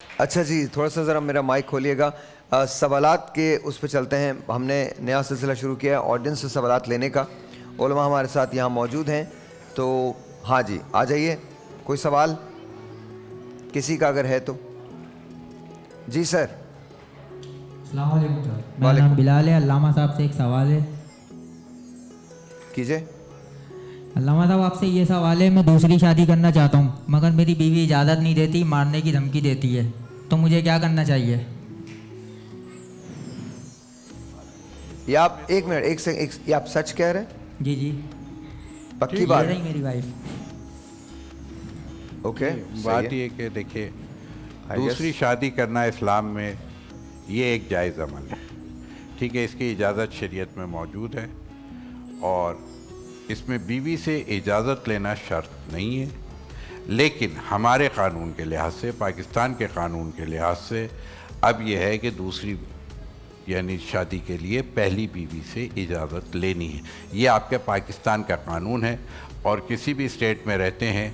اچھا جی، تھوڑا سا ذرا میرا مائک کھولیے گا. سوالات کے اس پہ چلتے ہیں. ہم نے نیا سلسلہ شروع کیا ہے آڈینس سے سوالات لینے کا. علماء ہمارے ساتھ یہاں موجود ہیں, تو ہاں جی آ جائیے. کوئی سوال کسی کا اگر ہے تو؟ جی سر. السلام علیکم سر, میرا نام بلال ہے. علامہ صاحب سے ایک سوال ہے. کیجئے. علامہ صاحب آپ سے یہ سوال ہے, میں دوسری شادی کرنا چاہتا ہوں مگر میری بیوی اجازت نہیں دیتی, مارنے کی دھمکی دیتی ہے, تو مجھے کیا کرنا چاہیے؟ یہ آپ ایک منٹ یہ آپ سچ کہہ رہے ہیں؟ جی جی پکی بات؟ یہ رہی میری وائف. اوکے, بات یہ کہ دیکھیے, دوسری شادی کرنا اسلام میں یہ ایک جائز عمل ہے, ٹھیک ہے, اس کی اجازت شریعت میں موجود ہے, اور اس میں بیوی سے اجازت لینا شرط نہیں ہے. لیکن ہمارے قانون کے لحاظ سے, پاکستان کے قانون کے لحاظ سے اب یہ ہے کہ دوسری یعنی شادی کے لیے پہلی بیوی سے اجازت لینی ہے. یہ آپ کے پاکستان کا قانون ہے, اور کسی بھی اسٹیٹ میں رہتے ہیں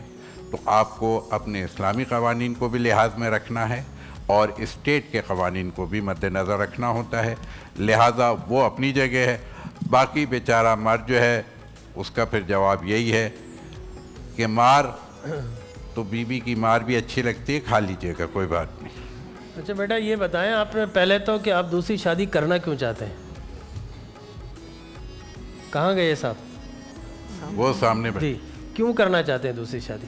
تو آپ کو اپنے اسلامی قوانین کو بھی لحاظ میں رکھنا ہے اور اسٹیٹ کے قوانین کو بھی مد نظر رکھنا ہوتا ہے. لہٰذا وہ اپنی جگہ ہے. باقی بیچارہ مرد جو ہے اس کا پھر جواب یہی ہے کہ مار تو بیوی کی مار بھی اچھی لگتی ہے, کھا لیجیے گا, کوئی بات نہیں. اچھا بیٹا یہ بتائیں آپ نے پہلے تو کہ آپ دوسری شادی کرنا کیوں چاہتے ہیں؟ کہاں گئے صاحب؟ وہ سامنے بیٹھے. جی, کیوں کرنا چاہتے ہیں دوسری شادی؟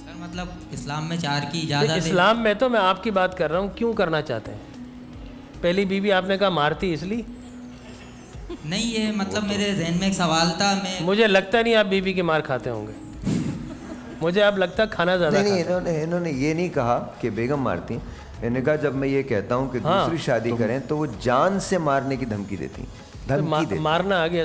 سر مطلب اسلام میں 4 کی اجازت ہے. اسلام میں تو میں آپ کی بات کر رہا ہوں, کیوں کرنا چاہتے ہیں؟ پہلی بیوی آپ نے کہا مارتی اس لیے نہیں, یہ مطلب میرے ذہن میں ایک سوال تھا. مجھے لگتا نہیں آپ بیوی کی مار کھاتے ہوں گے, مجھے اب لگتا کھانا زیادہ نہیں, انہوں نے یہ نہیں کہا کہ بیگم مارتی. انہوں نے کہا جب میں یہ کہتا ہوں کہ دوسری شادی کریں تو وہ جان سے مارنے کی دھمکی دیتی. مارنا آ گیا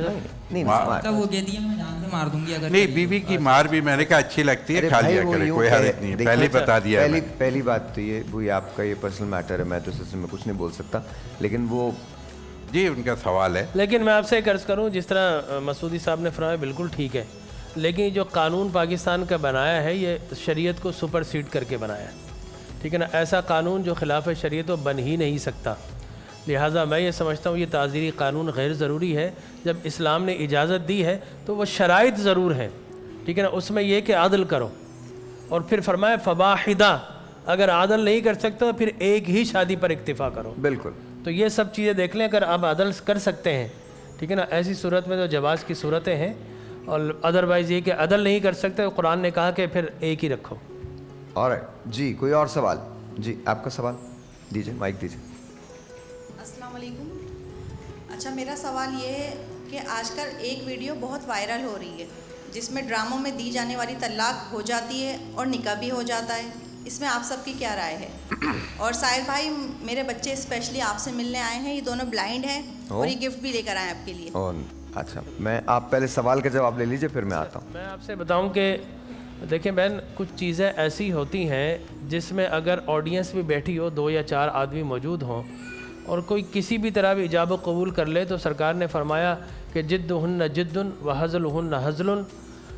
نہیں, وہ کہتی ہے میں جان سے مار دوں گی اگر. نہیں, بیوی کی مار بھی میں نے کہا اچھی لگتی ہے, کھا لیا کرے, کوئی حرج نہیں ہے. پہلے بتا دیا ہے. پہلی بات تو یہ وہی آپ کا یہ پرسنل میٹر ہے, میں تو اس میں کچھ نہیں بول سکتا, لیکن وہ جی ان کا سوال ہے. لیکن میں آپ سے ایک عرض کروں, جس طرح مسعودی صاحب نے فرمایا بالکل ٹھیک ہے, لیکن جو قانون پاکستان کا بنایا ہے یہ شریعت کو سپر سیڈ کر کے بنایا ہے, ٹھیک ہے نا. ایسا قانون جو خلاف شریعت وہ بن ہی نہیں سکتا. لہٰذا میں یہ سمجھتا ہوں یہ تعزیری قانون غیر ضروری ہے. جب اسلام نے اجازت دی ہے تو وہ شرائط ضرور ہیں, ٹھیک ہے نا. اس میں یہ کہ عدل کرو, اور پھر فرمایا فواحدہ, اگر عدل نہیں کر سکتا تو پھر ایک ہی شادی پر اکتفا کرو. بالکل. تو یہ سب چیزیں دیکھ لیں, اگر آپ عدل کر سکتے ہیں, ٹھیک ہے نا, ایسی صورت میں تو جواز کی صورتیں ہیں, اور ادروائز یہ کہ عدل نہیں کر سکتے تو قرآن نے کہا کہ پھر ایک ہی رکھو. آلرائٹ جی, کوئی اور سوال؟ جی آپ کا سوال دیجیے, مائک دیجیے. السلام علیکم. اچھا میرا سوال یہ ہے کہ آج کل ایک ویڈیو بہت وائرل ہو رہی ہے جس میں ڈراموں میں دی جانے والی طلاق ہو جاتی ہے اور نکاح بھی ہو جاتا ہے. اس میں آپ سب کی کیا رائے ہے؟ اور ساحر بھائی, میرے بچے اسپیشلی آپ سے ملنے آئے ہیں, یہ دونوں بلائنڈ ہیں اور یہ گفٹ بھی لے کر آئے ہیں آپ کے لیے. اچھا, میں آپ پہلے سوال کا جواب لے لیجئے پھر میں آتا ہوں. میں آپ سے بتاؤں کہ دیکھیں بہن, کچھ چیزیں ایسی ہوتی ہیں جس میں اگر آڈینس بھی بیٹھی ہو, 2 یا 4 آدمی موجود ہوں, اور کوئی کسی بھی طرح بھی ایجاب و قبول کر لے, تو سرکار نے فرمایا کہ جدہن جد و حزلہن حزل,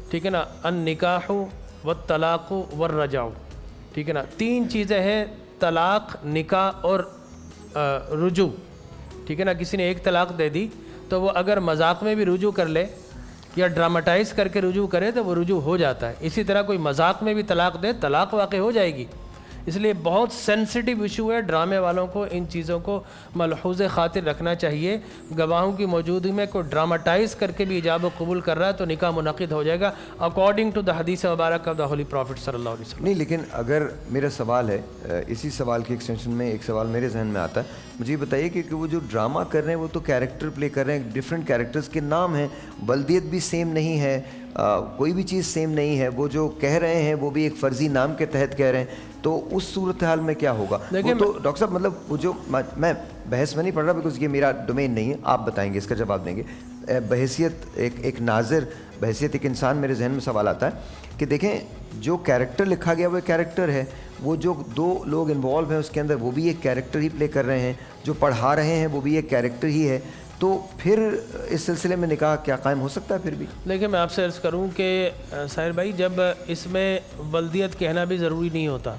ٹھیک ہے نا, النکاح والطلاق والرجع, ٹھیک ہے نا. 3 چیزیں ہیں, طلاق, نکاح اور رجوع, ٹھیک ہے نا. کسی نے ایک طلاق دے دی تو وہ اگر مذاق میں بھی رجوع کر لے یا ڈراماٹائز کر کے رجوع کرے تو وہ رجوع ہو جاتا ہے. اسی طرح کوئی مذاق میں بھی طلاق دے, طلاق واقع ہو جائے گی. اس لیے بہت سینسٹیو ایشو ہے, ڈرامے والوں کو ان چیزوں کو ملحوظ خاطر رکھنا چاہیے. گواہوں کی موجودگی میں کوئی ڈراماٹائز کر کے بھی ایجاب و قبول کر رہا ہے تو نکاح منعقد ہو جائے گا اکارڈنگ ٹو دا حدیث مبارک آف دا ہولی پروفٹ صلی اللہ علیہ وسلم. نہیں, لیکن اگر میرا سوال ہے, اسی سوال کی ایکسٹینشن میں ایک سوال میرے ذہن میں آتا ہے. مجھے یہ بتائیے کہ وہ جو ڈرامہ کر رہے ہیں وہ تو کیریکٹر پلے کر رہے ہیں, ڈفرینٹ کیریکٹرز کے نام ہیں, بلدیت بھی سیم نہیں ہے, کوئی بھی چیز سیم نہیں ہے. وہ جو کہہ رہے ہیں وہ بھی ایک فرضی نام کے تحت کہہ رہے ہیں, تو اس صورتحال میں کیا ہوگا؟ وہ تو ڈاکٹر صاحب مطلب وہ جو میں بحث میں نہیں پڑھ رہا بیکاز یہ میرا ڈومین نہیں ہے, آپ بتائیں گے, اس کا جواب دیں گے. بحیثیت ایک ناظر, بحیثیت ایک انسان, میرے ذہن میں سوال آتا ہے کہ دیکھیں جو کیریکٹر لکھا گیا وہ ایک کیریکٹر ہے, وہ جو 2 لوگ انوالو ہیں اس کے اندر وہ بھی ایک کیریکٹر ہی پلے کر رہے ہیں, جو پڑھا رہے ہیں وہ بھی ایک کیریکٹر ہی ہے, تو پھر اس سلسلے میں نکاح کیا قائم ہو سکتا ہے؟ پھر بھی دیکھیں میں آپ سے عرض کروں کہ ساحر بھائی, جب اس میں بلدیت کہنا بھی ضروری نہیں ہوتا,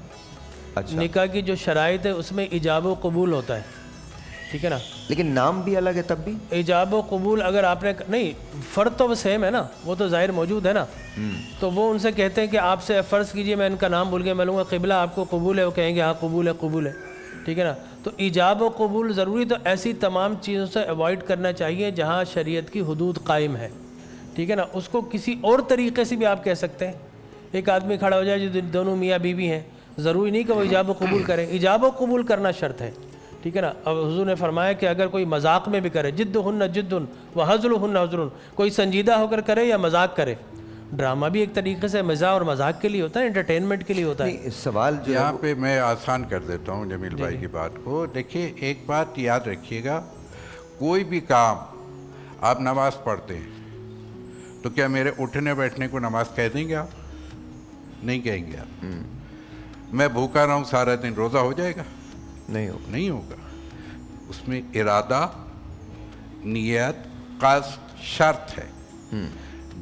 اچھا۔ نکاح کی جو شرائط ہے اس میں ایجاب و قبول ہوتا ہے، ٹھیک ہے نا؟ لیکن نام بھی الگ ہے تب بھی؟ ایجاب و قبول اگر آپ نے نہیں، فرض تو وہ سیم ہے نا، وہ تو ظاہر موجود ہے نا، تو وہ ان سے کہتے ہیں کہ آپ سے فرض کیجئے میں ان کا نام بھول گیا، میں لوں گا قبلہ آپ کو قبول ہے، وہ کہیں گے ہاں قبول ہے قبول ہے، ٹھیک ہے نا؟ تو ایجاب و قبول ضروری، تو ایسی تمام چیزوں سے ایوائڈ کرنا چاہیے جہاں شریعت کی حدود قائم ہے، ٹھیک ہے نا؟ اس کو کسی اور طریقے سے بھی آپ کہہ سکتے ہیں، ایک آدمی کھڑا ہو جائے جو دونوں میاں بیوی ہیں، ضروری نہیں کہ وہ ایجاب و قبول کریں، ایجاب و قبول کرنا شرط ہے، ٹھیک ہے نا؟ اب حضور نے فرمایا کہ اگر کوئی مذاق میں بھی کرے، جدہن جدن وہزلہن ہزر، کوئی سنجیدہ ہو کر کرے یا مذاق کرے، ڈرامہ بھی ایک طریقے سے مزاح اور مذاق کے لیے ہوتا ہے، انٹرٹینمنٹ کے لیے ہوتا ہے۔ نہیں، سوال جو یہاں پہ میں آسان کر دیتا ہوں جمیل بھائی کی بات کو۔ دیکھیے ایک بات یاد رکھیے گا، کوئی بھی کام آپ نماز پڑھتے ہیں تو کیا میرے اٹھنے بیٹھنے کو نماز کہہ دیں گے آپ؟ نہیں کہیں گے آپ۔ میں بھوکا رہا ہوں سارا دن، روزہ ہو جائے گا؟ نہیں ہوگا۔ نہیں ہوگا۔ اس میں ارادہ، نیت، قصد شرط ہے۔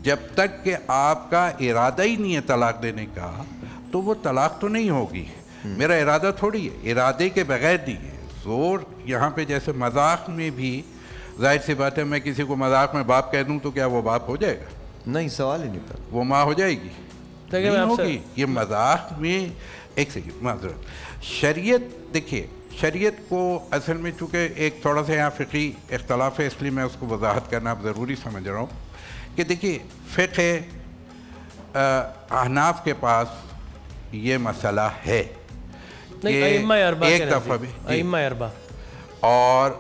جب تک کہ آپ کا ارادہ ہی نہیں ہے طلاق دینے کا تو وہ طلاق تو نہیں ہوگی۔ میرا ارادہ تھوڑی ہے، ارادے کے بغیر نہیں ہے۔ زور یہاں پہ جیسے مذاق میں بھی ظاہر سی بات ہے، میں کسی کو مذاق میں باپ کہہ دوں تو کیا وہ باپ ہو جائے گا؟ نہیں، سوال ہی نہیں تھا۔ وہ ماں ہو جائے گی؟ دیکھیں نہیں میں آپ سے ہوگی۔ یہ مذاق میں ایک سیکنڈ معذرت، شریعت دیکھیے، شریعت کو اصل میں چونکہ ایک تھوڑا سا یہاں فقہی اختلاف ہے، اس لیے میں اس کو وضاحت کرنا اب ضروری سمجھ رہا ہوں کہ دیکھیے فقہ احناف کے پاس یہ مسئلہ ہے نہیں، ائمہ اربعہ ایک کے دفعہ بھی نزدیک، ائمہ اربعہ، اور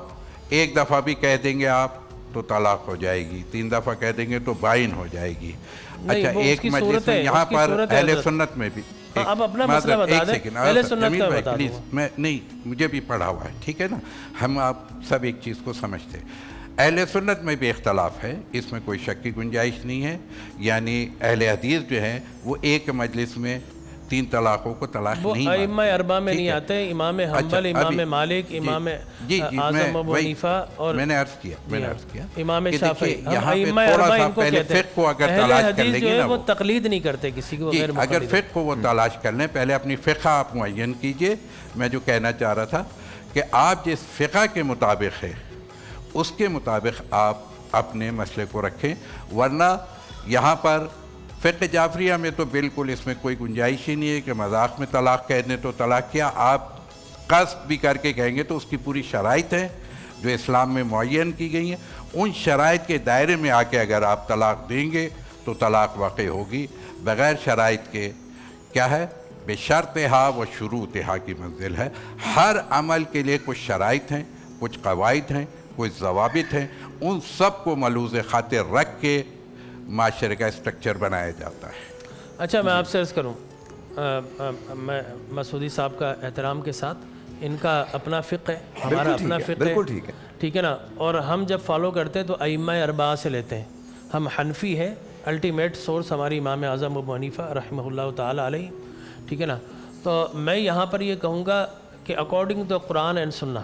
ایک دفعہ بھی کہہ دیں گے آپ تو طلاق ہو جائے گی، 3 دفعہ کہہ دیں گے تو بائن ہو جائے گی۔ اچھا، وہ اس ایک کی مجلس صورت میں ہے، یہاں اس کی پر صورت ہے اہل حضرت۔ سنت میں بھی آپ اپنا مسئلہ بتا دیں، اہل سنت کا بتا پلیز، دوں۔ میں نہیں، مجھے بھی پڑھا ہوا ہے، ٹھیک ہے نا؟ ہم آپ سب ایک چیز کو سمجھتے ہیں۔ اہل سنت میں بھی اختلاف ہے، اس میں کوئی شک کی گنجائش نہیں ہے، یعنی اہل حدیث جو ہیں وہ ایک مجلس میں 3 طلاقوں کو طلاق وہ نہیں ائمہ مانتے۔ اربعہ میں ٹھیک نہیں ہے؟ آتے، امام حنبل، اچھا، امام ابھی- مالک، امام اعظم ابو وہی- حنیفہ اور میں نے عرض کیا امام کہ شافعی، دیکھیے ہم یہاں پہ ائمہ تھوڑا اربعہ سا ان کو پہلے کہتے ہیں۔ فقہ کو اگر اہل تلاش کر حدیث لیں جو گے ہے نا وہ تقلید نہیں کرتے کسی کو، جی، غیر اگر مقلد۔ فقہ کو وہ تلاش کر لیں، پہلے اپنی فقہ آپ معین کیجئے۔ میں جو کہنا چاہ رہا تھا کہ آپ جس فقہ کے مطابق ہے اس کے مطابق آپ اپنے مسئلے کو رکھیں، ورنہ یہاں پر فقہ جعفریہ میں تو بالکل اس میں کوئی گنجائش ہی نہیں ہے کہ مذاق میں طلاق کہہ دیں تو طلاق کیا، آپ قصد بھی کر کے کہیں گے تو اس کی پوری شرائط ہیں جو اسلام میں معین کی گئی ہیں، ان شرائط کے دائرے میں آ کے اگر آپ طلاق دیں گے تو طلاق واقع ہوگی۔ بغیر شرائط کے کیا ہے؟ بے شرطہا و شروطہا کی منزل ہے۔ ہر عمل کے لیے کچھ شرائط ہیں، کچھ قواعد ہیں، کچھ ضوابط ہیں، ان سب کو ملحوظ خاطر رکھ کے معاشرے کا اسٹرکچر بنایا جاتا ہے۔ اچھا، میں آپ سے عرض کروں، میں مسعودی صاحب کا احترام کے ساتھ، ان کا اپنا فقہ ہے، ہمارا اپنا فقہ ہے، بالکل ٹھیک ہے، ٹھیک ہے نا؟ اور ہم جب فالو کرتے ہیں تو ائمہ اربعہ سے لیتے ہیں۔ ہم حنفی ہیں، الٹیمیٹ سورس ہماری امام اعظم ابو حنیفہ رحمہ اللہ تعالیٰ علیہ، ٹھیک ہے نا؟ تو میں یہاں پر یہ کہوں گا کہ اکارڈنگ ٹو قرآن اینڈ سنہ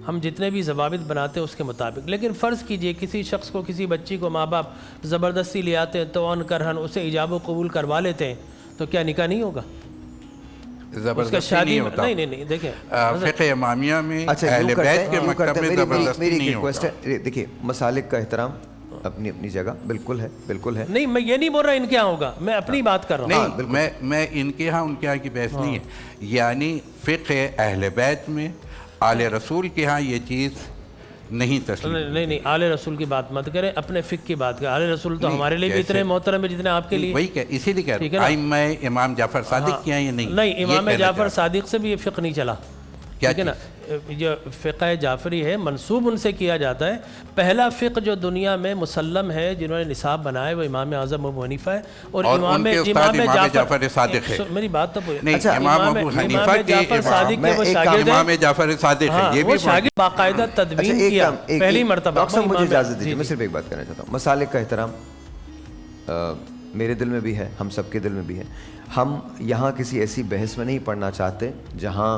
ہم جتنے بھی ضوابط بناتے ہیں اس کے مطابق، لیکن فرض کیجئے کسی شخص کو، کسی بچی کو ماں باپ زبردستی لے آتے ہیں، توان کرہن اسے ایجاب و قبول کروا لیتے ہیں، تو کیا نکاح نہیں ہوگا؟ اس کا زبردستی شادی نہیں ہوتا۔ نہیں دیکھیں، فقہ امامیہ میں اچھا، اہل یوں کرتے بیت ہیں، کے یوں مکتب کرتے میں ہیں۔ زبردستی میری نہیں ایک ریکویسٹ ہوتا۔ ہے، دیکھیے مسالک کا احترام اپنی اپنی جگہ بالکل ہے، بالکل ہے۔ نہیں میں یہ نہیں بول رہا ان کے یہاں ہوگا، میں اپنی بات کر رہا ہوں۔ نہیں، میں ان کے ہاں ان کے ہاں کی بحث نہیں ہے، یعنی فقہ اہل بیت میں آل رسول کے ہاں یہ چیز نہیں تسلیم۔ نہیں آل رسول کی بات مت کریں، اپنے فقہ کی بات کریں۔ آل رسول تو ہمارے لیے بھی اتنے محترم ہے جتنے آپ کے لیے۔ وہی کہ اسی لیے کہہ رہا ہوں، ائمہ امام جعفر صادق کے ہاں یہ نہیں۔ نہیں، امام جعفر صادق سے بھی یہ فقہ نہیں چلا، کیا ٹھیک ہے نا؟ جو فقہ جعفری ہے منسوب ان سے کیا جاتا ہے۔ پہلا فقہ جو دنیا میں مسلم ہے جنہوں نے نصاب بنایا وہ امام اعظم ابو حنیفہ ہے، اور ان کے استاد امام جعفر صادق ہے۔ میری بات تو پوری۔ نہیں، امام ابو حنیفہ کے جعفر صادق کے وہ شاگرد ہیں، امام جعفر صادق ہے، یہ وہ بھی شاگرد باقاعدہ تدوین کیا پہلی مرتبہ۔ ڈاکٹر صاحب مجھے اجازت دیجیے، میں صرف ایک بات کہنا چاہتا ہوں۔ مسالک کا احترام میرے دل میں بھی ہے، ہم سب کے دل میں بھی ہے۔ ہم یہاں کسی ایسی بحث میں نہیں پڑھنا چاہتے جہاں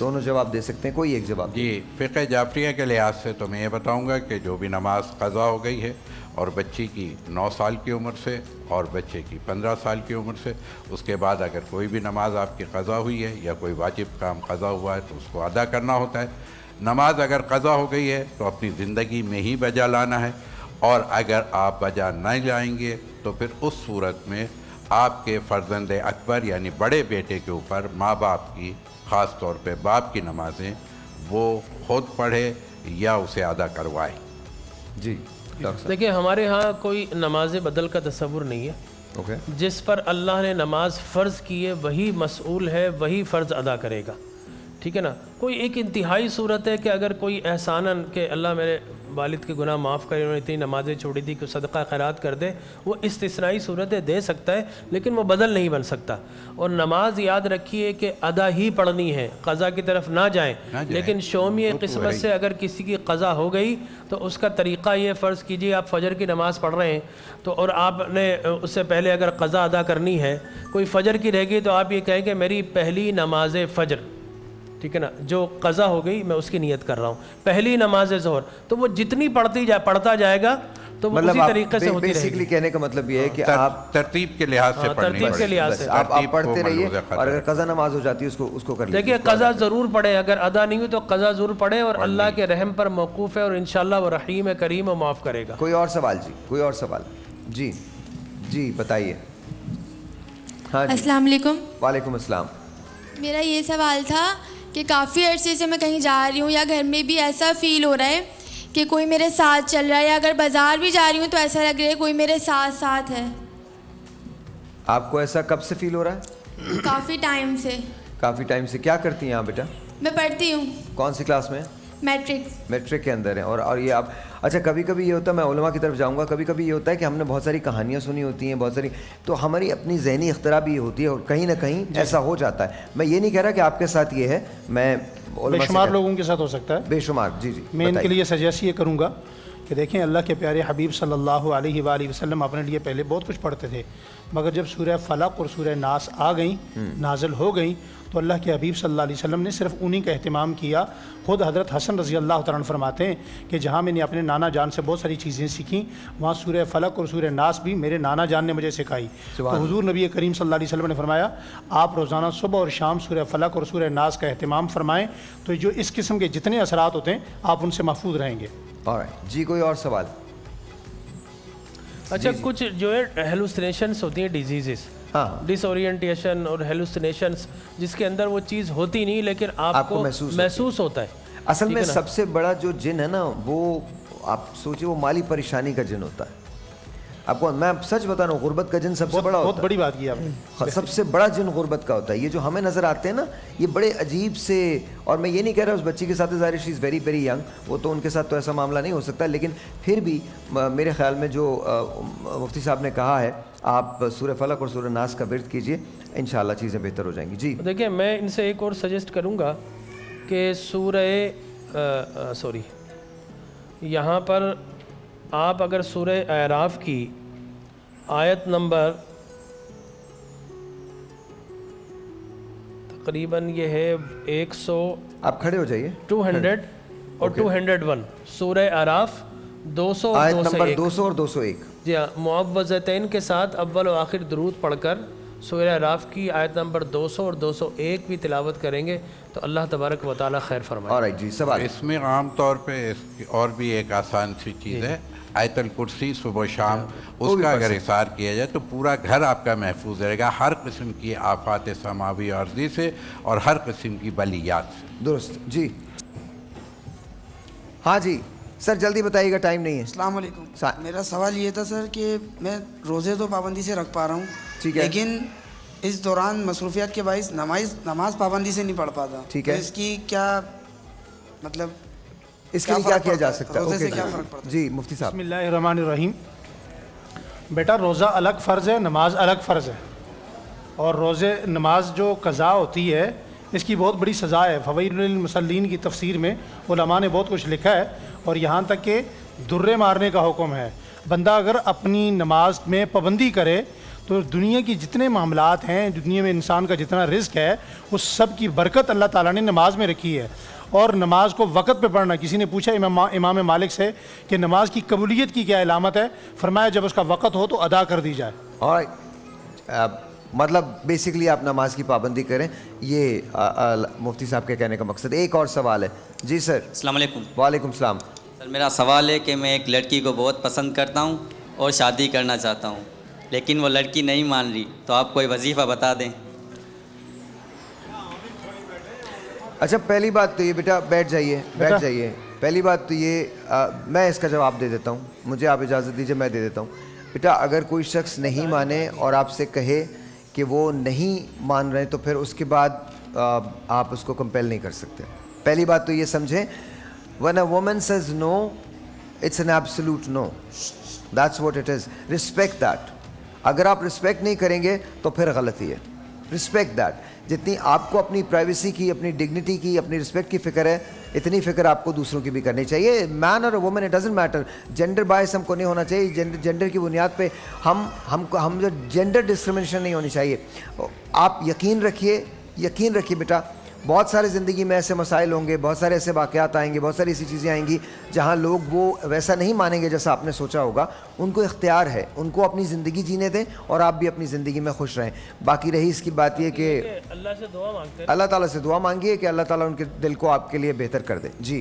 دونوں جواب دے سکتے ہیں, کوئی ایک جواب. جی, فقہ جعفریہ کے لحاظ سے تو میں یہ بتاؤں گا کہ جو بھی نماز قضا ہو گئی ہے اور بچی کی 9 سال کی عمر سے اور بچے کی 15 سال کی عمر سے, اس کے بعد اگر کوئی بھی نماز آپ کی قضا ہوئی ہے یا کوئی واجب کام قضا ہوا ہے تو اس کو ادا کرنا ہوتا ہے. نماز اگر قضا ہو گئی ہے تو اپنی زندگی میں ہی بجا لانا ہے, اور اگر آپ بجا نہیں لائیں گے تو پھر اس صورت میں آپ کے فرزند اکبر یعنی بڑے بیٹے کے اوپر ماں باپ کی, خاص طور پہ باپ کی نمازیں وہ خود پڑھے یا اسے ادا کروائے. جی ڈاکٹر صاحب. دیکھیں ہمارے ہاں کوئی نماز بدل کا تصور نہیں ہے. اوکے. جس پر اللہ نے نماز فرض کی ہے وہی مسئول ہے, وہی فرض ادا کرے گا. ٹھیک ہے نا. کوئی ایک انتہائی صورت ہے کہ اگر کوئی احساناً کہ اللہ میرے والد کے گناہ معاف کرے, انہوں نے اتنی نمازیں چھوڑی تھی کہ صدقہ خیرات کر دے, وہ استثنائی صورتیں دے سکتا ہے لیکن وہ بدل نہیں بن سکتا. اور نماز یاد رکھیے کہ ادا ہی پڑھنی ہے, قضا کی طرف نہ جائیں. لیکن شومی قسمت سے اگر کسی کی قضا ہو گئی تو اس کا طریقہ یہ, فرض کیجئے آپ فجر کی نماز پڑھ رہے ہیں تو اور آپ نے اس سے پہلے اگر قضا ادا کرنی ہے, کوئی فجر کی رہ گئی تو آپ یہ کہیں کہ میری پہلی نماز فجر, ٹھیک ہے نا, جو قضا ہو گئی میں اس کی نیت کر رہا ہوں. پہلی نماز ظہر تو وہ جتنی پڑھتا جائے گا تو وہ اسی طریقے سے ہوتی رہے گی. بیسیکلی کہنے کا مطلب یہ ہے کہ آپ ترتیب کے لحاظ سے پڑھنی ترتیب کے لحاظ سے آپ پڑھتے رہیے, اور اگر قضا نماز ہو جاتی ہے اس کو کر لیجیے. دیکھیے قضا ضرور پڑھے, اگر ادا نہیں ہوئی تو قضا ضرور پڑھے, اور اللہ کے رحم پر موقوف ہے اور انشاءاللہ وہ رحیم کریم و معاف کرے گا. کوئی اور سوال؟ جی کوئی اور سوال؟ جی جی بتائیے. ہاں جی. السلام علیکم. وعلیکم السلام. میرا یہ سوال تھا کہ کافی عرصے سے میں کہیں جا رہی ہوں یا گھر میں بھی ایسا فیل ہو رہا ہے کہ کوئی میرے ساتھ چل رہا ہے, یا اگر بازار بھی جا رہی ہوں تو ایسا لگ رہا ہے کوئی میرے ساتھ ہے. آپ کو ایسا کب سے فیل ہو رہا ہے؟ کافی ٹائم سے. کافی ٹائم سے. کیا کرتی ہیں آپ بیٹا؟ میں پڑھتی ہوں. کون سی کلاس میں؟ میٹرک کے اندر ہیں. اور یہ آپ, اچھا کبھی کبھی یہ ہوتا ہے, میں علماء کی طرف جاؤں گا, کبھی کبھی یہ ہوتا ہے کہ ہم نے بہت ساری کہانیاں سنی ہوتی ہیں, بہت ساری, تو ہماری اپنی ذہنی اختراع بھی ہوتی ہے اور کہیں نہ کہیں ایسا ہو جاتا ہے. میں یہ نہیں کہہ رہا کہ آپ کے ساتھ یہ ہے, میں بے شمار لوگوں کے ساتھ ہو سکتا ہے, بے شمار. جی جی. میں ان کے لیے سجیسٹ یہ کروں گا کہ دیکھیں اللہ کے پیارے حبیب صلی اللہ علیہ وآلہ وسلم اپنے لیے پہلے بہت کچھ پڑھتے تھے, مگر جب سورہ فلق اور سورہ ناس آ گئیں, نازل ہو گئیں, تو اللہ کے حبیب صلی اللہ علیہ وسلم نے صرف انہی کا اہتمام کیا. خود حضرت حسن رضی اللہ تعالیٰ عنہ فرماتے ہیں کہ جہاں میں نے اپنے نانا جان سے بہت ساری چیزیں سیکھیں, وہاں سورہ فلق اور سورہ ناس بھی میرے نانا جان نے مجھے سکھائی. تو حضور نبی کریم صلی اللہ علیہ وسلم نے فرمایا آپ روزانہ صبح اور شام سورہ فلق اور سورہ ناس کا اہتمام فرمائیں, تو جو اس قسم کے جتنے اثرات ہوتے ہیں آپ ان سے محفوظ رہیں گے. جی کوئی اور سوال؟ اچھا کچھ جو ہے ہیلوسینیشنس ہوتی ہیں, ڈیزیزز, ڈس اورینٹیشن اور ہیلوسینیشنس, جس کے اندر وہ چیز ہوتی نہیں لیکن آپ کو محسوس ہوتا ہے. اصل میں سب سے بڑا جو جن ہے نا, وہ آپ سوچیں وہ مالی پریشانی کا جن ہوتا ہے. آپ کو میں سچ بتا رہا ہوں, غربت کا جن سب سے بڑا ہوتا ہے. بہت بڑی بات کی آپ نے. سب سے بڑا جن غربت کا ہوتا ہے. یہ جو ہمیں نظر آتے ہیں نا, یہ بڑے عجیب سے, اور میں یہ نہیں کہہ رہا اس بچی کے ساتھ ظاہر شی از ویری ویری ینگ, وہ تو ان کے ساتھ تو ایسا معاملہ نہیں ہو سکتا, لیکن پھر بھی میرے خیال میں جو مفتی صاحب نے کہا ہے, آپ سورہ فلق اور سورہ ناس کا ورد کیجئے, انشاءاللہ چیزیں بہتر ہو جائیں گی. جی دیکھیں میں ان سے ایک اور سجیسٹ کروں گا کہ یہاں پر آپ اگر سورہ اعراف کی آیت نمبر تقریباً یہ ہے 100, آپ کھڑے ہو جائیے, 200 اور 201, سورہ اعراف 200 اور 201, آیت نمبر 200 اور 201. جی ہاں, معوذتین کے ساتھ اول و آخر درود پڑھ کر سورہ اعراف کی آیت نمبر 200 اور 201 بھی تلاوت کریں گے تو اللہ تبارک و تعالیٰ خیر فرمائے. جی سوال. اس میں عام طور پہ اور بھی ایک آسان سی چیز ہے, آیت الکرسی صبح و شام, اس کا اگر احصار کیا جائے تو پورا گھر آپ کا محفوظ رہے گا ہر قسم کی آفات سماوی اور ارضی سے اور ہر قسم کی بلیات سے. درست. جی ہاں جی سر جلدی بتائیے گا, ٹائم نہیں ہے. السلام علیکم. میرا سوال یہ تھا سر کہ میں روزے تو پابندی سے رکھ پا رہا ہوں, لیکن اس دوران مصروفیات کے باعث نماز پابندی سے نہیں پڑھ پاتا. ٹھیک ہے, اس کی کیا مطلب, اس کے لیے کیا کیا جا سکتا ہے؟ روزے سے کیا فرق پڑتا ہے؟ جی مفتی صاحب. بسم اللہ الرحمن الرحیم. بیٹا روزہ الگ فرض ہے, نماز الگ فرض ہے, اور روزے نماز جو قضا ہوتی ہے اس کی بہت بڑی سزا ہے. فوائد للمصلین کی تفسیر میں علماء نے بہت کچھ لکھا ہے, اور یہاں تک کہ درے مارنے کا حکم ہے. بندہ اگر اپنی نماز میں پابندی کرے تو دنیا کی جتنے معاملات ہیں, دنیا میں انسان کا جتنا رزق ہے, اس سب کی برکت اللہ تعالیٰ نے نماز میں رکھی ہے. اور نماز کو وقت پہ پڑھنا, کسی نے پوچھا امام مالک سے کہ نماز کی قبولیت کی کیا علامت ہے, فرمایا جب اس کا وقت ہو تو ادا کر دی جائے. اور مطلب بیسکلی آپ نماز کی پابندی کریں, یہ مفتی صاحب کے کہنے کا مقصد. ایک اور سوال ہے. جی سر. السلام علیکم. وعلیکم السلام. سر میرا سوال ہے کہ میں ایک لڑکی کو بہت پسند کرتا ہوں اور شادی کرنا چاہتا ہوں, لیکن وہ لڑکی نہیں مان رہی, تو آپ کوئی وظیفہ بتا دیں. اچھا, پہلی بات تو یہ بیٹا بیٹھ جائیے. پہلی بات تو یہ میں اس کا جواب دے دیتا ہوں, مجھے آپ اجازت دیجیے میں دے دیتا ہوں. بیٹا اگر کوئی شخص نہیں مانے اور آپ سے کہے کہ وہ نہیں مان رہے تو پھر اس کے بعد آپ اس کو کمپیل نہیں کر سکتے. پہلی بات تو یہ سمجھیں, when a woman says no, it's an absolute no. That's what it is. Respect that. اگر آپ رسپیکٹ نہیں کریں گے تو پھر غلطی ہے. Respect that. جتنی آپ کو اپنی پرائیویسی کی, اپنی ڈگنیٹی کی, اپنی رسپیکٹ کی فکر ہے, اتنی فکر آپ کو دوسروں کی بھی کرنی چاہیے. مین اور woman it doesn't matter. Gender bias ہم کو نہیں ہونا چاہیے. جینڈر کی بنیاد پہ ہم جو جینڈر ڈسکرمنیشن نہیں ہونی چاہیے. آپ یقین رکھیے بیٹا, بہت سارے زندگی میں ایسے مسائل ہوں گے, بہت سارے ایسے واقعات آئیں گے, بہت ساری ایسی چیزیں آئیں گی جہاں لوگ وہ ویسا نہیں مانیں گے جیسا آپ نے سوچا ہوگا. ان کو اختیار ہے, ان کو اپنی زندگی جینے دیں اور آپ بھی اپنی زندگی میں خوش رہیں. باقی رہی اس کی بات یہ کہ اللہ سے دعا مانگتے ہیں, اللہ تعالیٰ سے دعا مانگیے کہ اللہ تعالیٰ ان کے دل کو آپ کے لیے بہتر کر دے. جی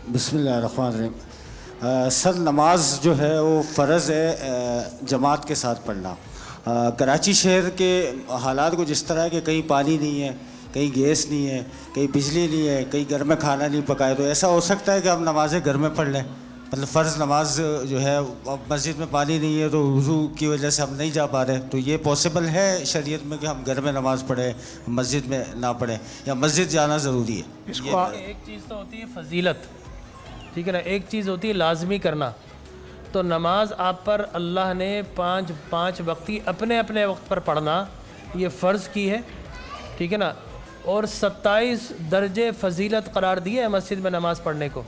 بسم اللہ الرحمن الرحیم. سر نماز جو ہے وہ فرض ہے جماعت کے ساتھ پڑھنا. کراچی شہر کے حالات کو جس طرح ہے کہ کہیں پانی نہیں ہے, کہیں گیس نہیں ہے, کہیں بجلی نہیں ہے, کہیں گھر میں کھانا نہیں پکائے, تو ایسا ہو سکتا ہے کہ ہم نمازیں گھر میں پڑھ لیں. مطلب فرض نماز جو ہے, اب مسجد میں پانی نہیں ہے تو وضو کی وجہ سے ہم نہیں جا پا رہے, تو یہ پاسبل ہے شریعت میں کہ ہم گھر میں نماز پڑھیں, مسجد میں نہ پڑھیں, یا مسجد جانا ضروری ہے؟ ایک چیز تو ہوتی ہے فضیلت, ٹھیک ہے نا, ایک چیز ہوتی ہے لازمی کرنا. تو نماز آپ پر اللہ نے پانچ وقتی اپنے وقت پر پڑھنا یہ فرض کی ہے, ٹھیک ہے نا, اور 27 درجے فضیلت قرار دیے ہے مسجد میں نماز پڑھنے کو.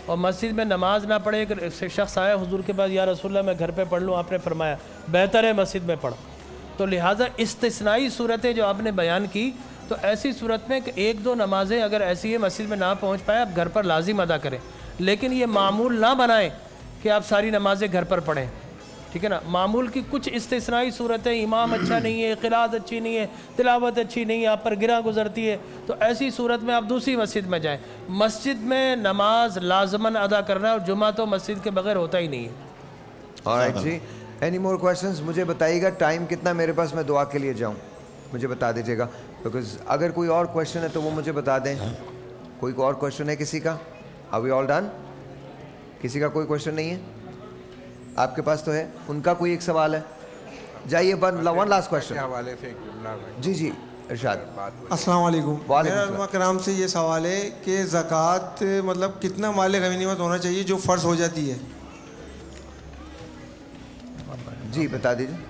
اور مسجد میں نماز نہ پڑھے, ایک شخص آیا حضور کے پاس, یا رسول اللہ میں گھر پہ پڑھ لوں, آپ نے فرمایا بہتر ہے مسجد میں پڑھ. تو لہٰذا استثنائی صورتیں جو آپ نے بیان کی, تو ایسی صورت میں کہ 1-2 نمازیں اگر ایسی ہے مسجد میں نہ پہنچ پائے, آپ گھر پر لازم ادا کریں, لیکن یہ معمول نہ بنائیں کہ آپ ساری نمازیں گھر پر پڑھیں, ٹھیک ہے نا. معمول کی کچھ استثنائی صورتیں, امام اچھا نہیں ہے, قرات اچھی نہیں ہے, تلاوت اچھی نہیں ہے, آپ پر گراں گزرتی ہے, تو ایسی صورت میں آپ دوسری مسجد میں جائیں. مسجد میں نماز لازماً ادا کرنا ہے, اور جمعہ تو مسجد کے بغیر ہوتا ہی نہیں ہے. alright جی, اینی مور کویشچنز مجھے بتائیے گا. ٹائم کتنا میرے پاس, میں دعا کے لیے جاؤں, مجھے بتا دیجیے گا, بیکاز اگر کوئی اور کویشچن ہے تو وہ مجھے بتا دیں. کوئی اور کویشچن ہے کسی کا؟ Are we all done? کسی کا کوئی کویشچن نہیں ہے؟ آپ کے پاس تو ہے, ان کا کوئی ایک سوال ہے, جائیے. ون لاسٹ کویشچن حوالے سے ایک جملہ. جی ارشاد. السلام علیکم. وعلیکم علماء کرام سے یہ سوال ہے کہ زکوٰۃ مطلب کتنا مال غنیمت ہونا چاہیے جو فرض ہو جاتی ہے؟ جی بتا دیجیے.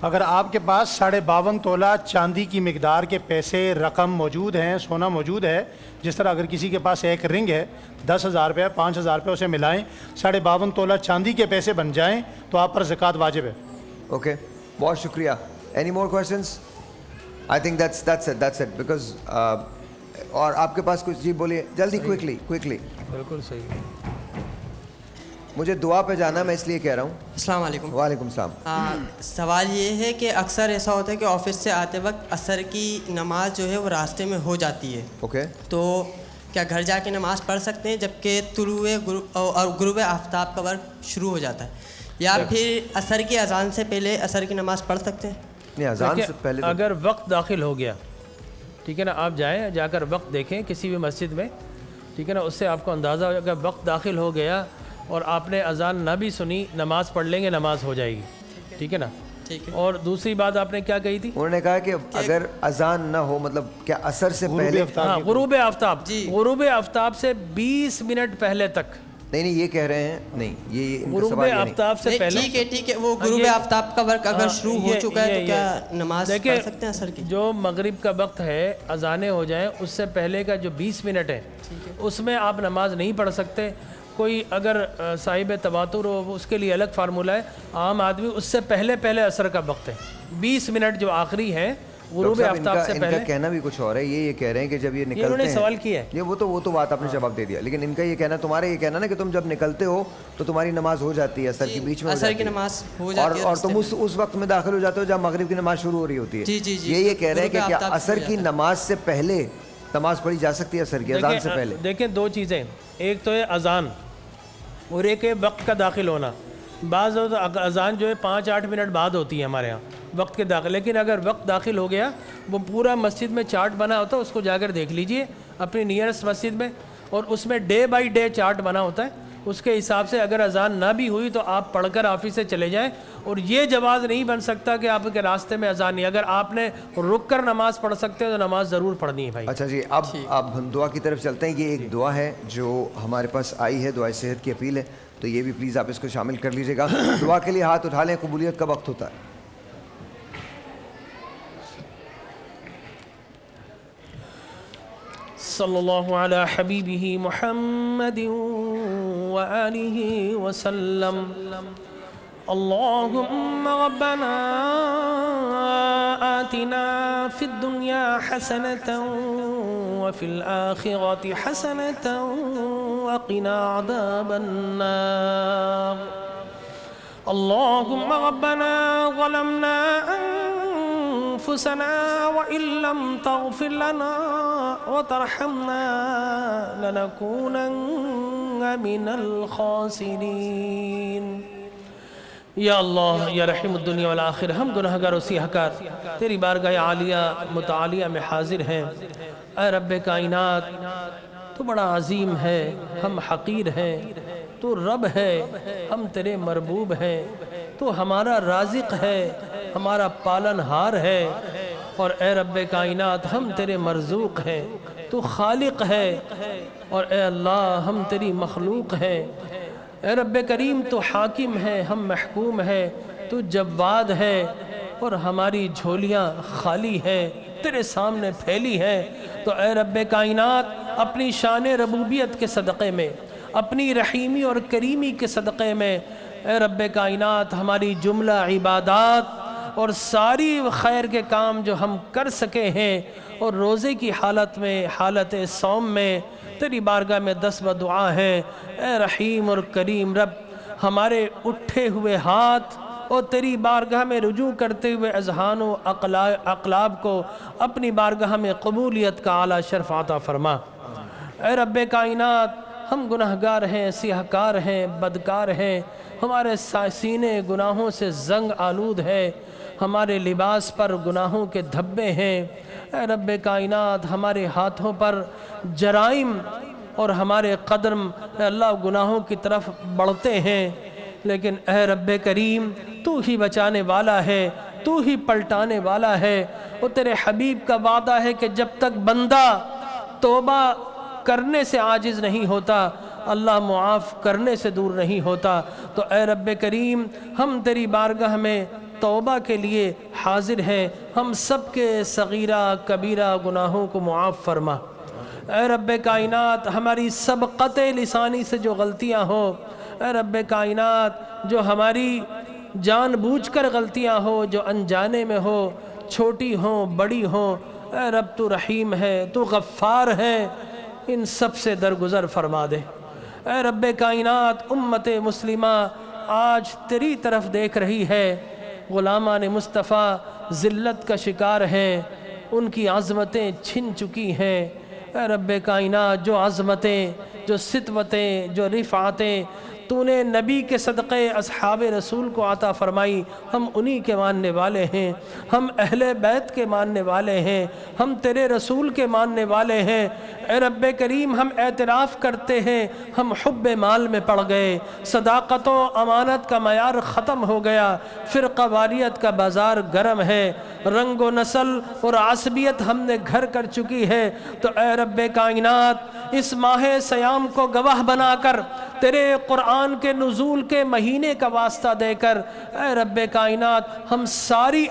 اگر آپ کے پاس 52.5 تولہ چاندی کی مقدار کے پیسے رقم موجود ہیں, سونا موجود ہے, جس طرح اگر کسی کے پاس ایک رنگ ہے 10,000 روپے 5,000 روپے, اسے ملائیں 52.5 تولہ چاندی کے پیسے بن جائیں تو آپ پر زکوٰۃ واجب ہے. اوکے, بہت شکریہ. Any more questions? I think that's it because اور آپ کے پاس کچھ؟ جی بولیے جلدی, کوئکلی. بالکل صحیح. مجھے دعا پہ جانا, میں اس لیے کہہ رہا ہوں. السلام علیکم. وعلیکم السلام. سوال یہ ہے کہ اکثر ایسا ہوتا ہے کہ آفس سے آتے وقت عصر کی نماز جو ہے وہ راستے میں ہو جاتی ہے. اوکے. تو کیا گھر جا کے نماز پڑھ سکتے ہیں جبکہ طلوع اور غروب آفتاب کا وقت شروع ہو جاتا ہے, یا پھر عصر کی اذان سے پہلے عصر کی نماز پڑھ سکتے ہیں؟ نہیں, اذان سے پہلے اگر وقت داخل ہو گیا, ٹھیک ہے نا, آپ جائیں, جا کر وقت دیکھیں کسی بھی مسجد میں, ٹھیک ہے نا, اس سے آپ کو اندازہ ہو جائے. اگر وقت داخل ہو گیا اور آپ نے اذان نہ بھی سنی, نماز پڑھ لیں گے, نماز ہو جائے گی, ٹھیک ہے نا. اور دوسری بات آپ نے کیا کہی تھی؟ انہوں نے کہا کہ اگر اذان نہ ہو, مطلب کیا عصر سے پہلے, غروب آفتاب, غروب آفتاب سے 20 منٹ پہلے تک نہیں یہ کہہ رہے ہیں نہیں یہ ان کا غروب سوال یہ آفتاب سے پہلے ٹھیک ہے وہ غروب آفتاب کا وقت اگر شروع ہو چکا ہے تو کیا نماز پڑھ سکتے ہیں عصر کی؟ جو مغرب کا وقت ہے اذانیں ہو جائیں اس سے پہلے کا جو 20 منٹ ہے اس میں آپ نماز نہیں پڑھ سکتے. کوئی اگر صاحب تواتر ہو اس کے لیے الگ فارمولہ ہے. عام آدمی اس سے پہلے عصر کا وقت ہے 20 منٹ جو آخری ہے غروب آفتاب سے پہلے. ان کا کہنا بھی کچھ اور ہے. یہ کہہ رہے ہیں کہ جب یہ نکلتے ہیں, انہوں نے سوال کیا ہے یہ وہ تو بات آپ نے جواب دے دیا, لیکن ان کا یہ کہنا, تمہارا یہ کہنا نا کہ تم جب نکلتے ہو تو تمہاری نماز ہو جاتی ہے عصر کے بیچ میں, عصر کی نماز ہو جاتی ہے اور تم اس وقت میں داخل ہو جاتے ہو جب مغرب کی نماز شروع ہو رہی ہوتی ہے. یہ کہہ رہے ہیں کہ کیا عصر کی نماز سے پہلے نماز پڑھی جا سکتی ہے عصر کی اذان سے پہلے؟ دیکھیں دو چیزیں, ایک تو ہے اذان اور ایک ہے وقت کا داخل ہونا. بعض اذان جو ہے 5-8 منٹ بعد ہوتی ہے ہمارے ہاں وقت کے داخل, لیکن اگر وقت داخل ہو گیا وہ پورا مسجد میں چارٹ بنا ہوتا ہے, اس کو جا کر دیکھ لیجئے اپنی نیئرسٹ مسجد میں, اور اس میں ڈے بائی ڈے چارٹ بنا ہوتا ہے. اس کے حساب سے اگر اذان نہ بھی ہوئی تو آپ پڑھ کر آفس سے چلے جائیں. اور یہ جواز نہیں بن سکتا کہ آپ کے راستے میں اذان نہیں, اگر آپ نے رک کر نماز پڑھ سکتے ہیں تو نماز ضرور پڑھنی ہے بھائی. اچھا جی, اب ہم دعا کی طرف چلتے ہیں. یہ ایک دعا ہے جو ہمارے پاس آئی ہے, دعائے صحت کی اپیل ہے, تو یہ بھی پلیز آپ اس کو شامل کر لیجئے گا. دعا کے لیے ہاتھ اٹھا لیں. قبولیت کا وقت ہوتا ہے. صلی اللہ علی حبیبہ محمد وآلہ وسلم. اللہم ربنا آتنا فی الدنیا حسنة وفی الآخرة حسنة وقنا عذاب النار. اللہم ربنا ظلمنا أنفسنا وإن لم تغفر لنا وترحمنا لنكونن من الخاسرين. یا اللہ یا رحیم الدنیا والآخر, ہم گناہگار و سیاہکار تیری بارگاہ عالیہ متعالیہ میں حاضر ہیں. اے رب کائنات, تو بڑا عظیم ہے, ہم حقیر ہیں. تو رب ہے, ہم تیرے مربوب ہیں. تو ہمارا رازق ہے, ہمارا پالن ہار ہے. اور اے رب کائنات, ہم تیرے مرزوق ہیں. تو خالق ہے, اور اے اللہ ہم تیری مخلوق ہیں. اے رب کریم, تو حاکم ہے, ہم محکوم ہے. تو جواد ہے, اور ہماری جھولیاں خالی ہیں, تیرے سامنے پھیلی ہیں. تو اے رب کائنات, اپنی شان ربوبیت کے صدقے میں, اپنی رحیمی اور کریمی کے صدقے میں, اے رب کائنات ہماری جملہ عبادات اور ساری خیر کے کام جو ہم کر سکے ہیں, اور روزے کی حالت میں, حالت صوم میں تیری بارگاہ میں دست دعا ہے. اے رحیم اور کریم رب, ہمارے اٹھے ہوئے ہاتھ اور تیری بارگاہ میں رجوع کرتے ہوئے اذہان و اقلاب کو اپنی بارگاہ میں قبولیت کا اعلیٰ شرف عطا فرما. اے رب کائنات, ہم گناہگار ہیں, سیاہکار ہیں, بدکار ہیں. ہمارے سینے گناہوں سے زنگ آلود ہے, ہمارے لباس پر گناہوں کے دھبے ہیں. اے رب کائنات, ہمارے ہاتھوں پر جرائم اور ہمارے قدم اے اللہ گناہوں کی طرف بڑھتے ہیں. لیکن اے رب کریم, تو ہی بچانے والا ہے, تو ہی پلٹانے والا ہے. اور تیرے حبیب کا وعدہ ہے کہ جب تک بندہ توبہ کرنے سے عاجز نہیں ہوتا, اللہ معاف کرنے سے دور نہیں ہوتا. تو اے رب کریم, ہم تیری بارگاہ میں توبہ کے لیے حاضر ہیں. ہم سب کے صغیرہ کبیرہ گناہوں کو معاف فرما. اے رب کائنات, ہماری سب قطع لسانی سے جو غلطیاں ہوں, اے رب کائنات جو ہماری جان بوجھ کر غلطیاں ہوں, جو انجانے میں ہو, چھوٹی ہوں بڑی ہوں, اے رب تو رحیم ہے, تو غفار ہے, ان سب سے درگزر فرما دے. اے رب کائنات, امت مسلمہ آج تیری طرف دیکھ رہی ہے. غلامان مصطفیٰ ذلت کا شکار ہیں, ان کی عظمتیں چھن چکی ہیں. اے رب کائنات, جو عظمتیں, جو ستوتیں, جو رفعتیں تو نے نبی کے صدقے اصحاب رسول کو عطا فرمائی, ہم انہی کے ماننے والے ہیں. ہم اہل بیت کے ماننے والے ہیں, ہم تیرے رسول کے ماننے والے ہیں. اے رب کریم, ہم اعتراف کرتے ہیں ہم حب مال میں پڑ گئے, صداقت و امانت کا معیار ختم ہو گیا, فرقہ واریت کا بازار گرم ہے, رنگ و نسل اور عصبیت ہم نے گھر کر چکی ہے. تو اے رب کائنات, اس ماہ سیام کو گواہ بنا کر تیرے قرآن کے نزول کے مہینے کا واسطہ دے کر اے رب کائنات ہم ساری